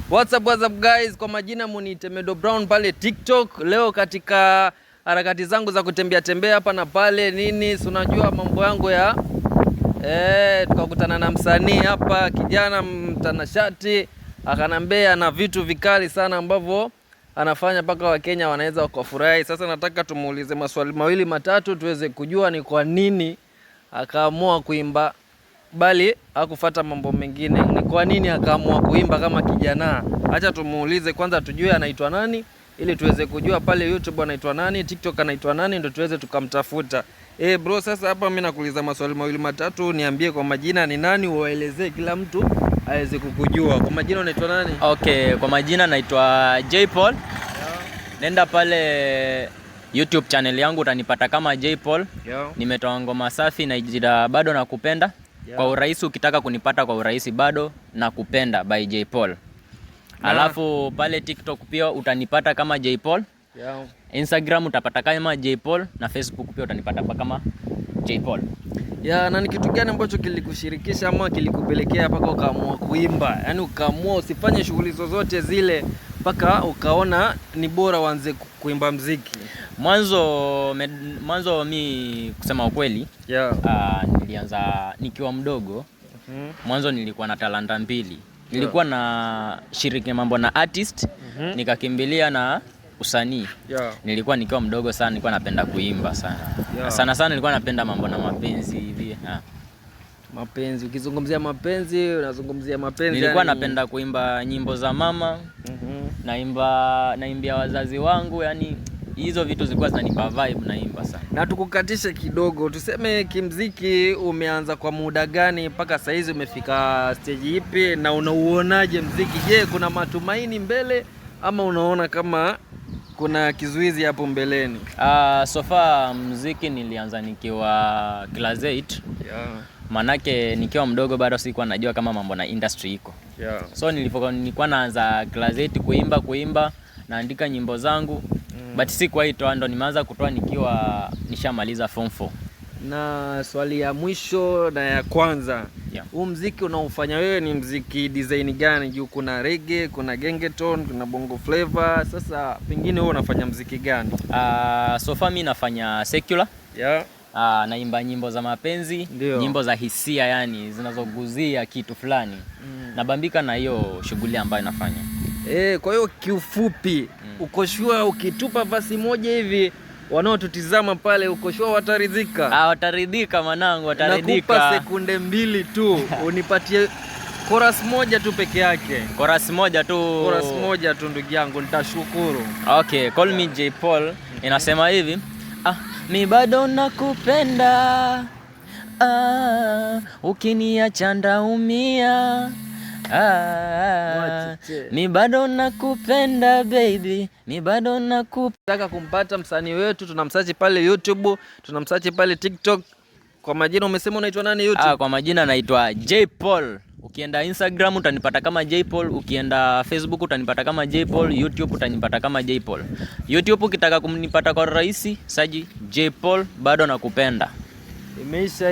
What's up guys, kwa majina muniite Medo Brown pale TikTok. Leo katika harakati zangu za kutembea hapa na pale nini, si unajua mambo yangu ya tukakutana na msanii hapa, kijana mtanashati, akanambia na vitu vikali sana ambavyo anafanya mpaka Wakenya wanaweza wakafurahi. Sasa nataka tumuulize maswali mawili matatu tuweze kujua ni kwa nini akaamua kuimba bali hakufuata mambo mengine. Ni kwa nini akaamua kuimba kama kijana? Acha tumuulize kwanza tujue anaitwa nani, ili tuweze kujua pale YouTube anaitwa nani, TikTok anaitwa nani, ndio tuweze tukamtafuta. Bro, sasa hapa mimi nakuuliza maswali mawili matatu, niambie kwa majina ni nani, uwaelezee kila mtu aweze kukujua. Kwa majina unaitwa nani? Okay, kwa majina naitwa J Paul. Yeah. Nenda pale YouTube channel yangu utanipata kama J Paul. Yeah. Nimetoa ngoma safi na jida bado nakupenda. Yeah. Kwa urahisi ukitaka kunipata kwa urahisi bado nakupenda by J Paul. Yeah. Alafu pale TikTok pia utanipata kama J Paul. Yeah. Instagram utapata kama J Paul na Facebook pia utanipata kama J Paul. Ya, na ni kitu gani ambacho kilikushirikisha ama kilikupelekea mpaka ukaamua kuimba? Yaani ukaamua usifanye shughuli zozote zile mpaka ukaona ni bora uanze kuimba muziki? Mwanzo mi kusema ukweli, yeah. Nilianza nikiwa mdogo. Mwanzo nilikuwa na talanta mbili. Nilikuwa na shiriki mambo na artist, nikakimbilia na usanii. Yeah. Nilikuwa nikiwa mdogo sana, nilikuwa napenda kuimba sana. Yeah. Sana nilikuwa napenda mambo na mapenzi hivi. Mapenzi, ukizungumzia mapenzi, unazungumzia mapenzi. Nilikuwa napenda kuimba nyimbo za mama. Naimbia wazazi wangu, yani hizo vitu zilikuwa zinanipa vibe, naimba sana. Na tukukatishe kidogo, tuseme kimziki umeanza kwa muda gani mpaka saa hizi umefika stage ipi, na unauonaje mziki? Je, kuna matumaini mbele ama unaona kama kuna kizuizi hapo mbeleni? So far mziki nilianza nikiwa class 8. Yeah. Manake nikiwa mdogo bado sikuwa najua kama mambo na industry iko. Yeah. So nilikuwa naanza class 8 kuimba, naandika nyimbo zangu. But sikuwa itoa, ndo nimeanza kutoa nikiwa nishamaliza form 4. Na swali ya mwisho na ya kwanza, yeah. Huu mziki unaofanya wewe ni mziki design gani? Juu kuna reggae, kuna gengeton, kuna bongo flavor. Sasa pengine wewe unafanya mziki gani? So far mimi nafanya secular. Yeah. Naimba nyimbo za mapenzi. Dio. Nyimbo za hisia, yani zinazoguzia kitu fulani. Nabambika na hiyo shughuli ambayo nafanya. Kwa hiyo kiufupi, uko sure ukitupa vasi moja hivi wanaotutizama pale, uko sure wataridhika? Wataridhika mwanangu, wataridhika. Nakupa sekunde 2 tu unipatie chorus moja tu peke yake. Chorus moja tu ndugu yangu, nitashukuru. Okay, call me J Paul. Inasema hivi, mi bado nakupenda, ukiniacha ndaumia. Mi bado nakupenda baby, mi bado nakupenda. Kumpata msanii wetu tunamsearch pale YouTube, tunamsearch pale TikTok. Kwa majina umesema unaitwa nani YouTube? Kwa majina naitwa J Paul. Ukienda Instagram utanipata kama J Paul, ukienda Facebook utanipata kama J Paul, YouTube utanipata kama J Paul. YouTube ukitaka kunipata kwa rahisi, saji J Paul bado nakupenda. Imeisha.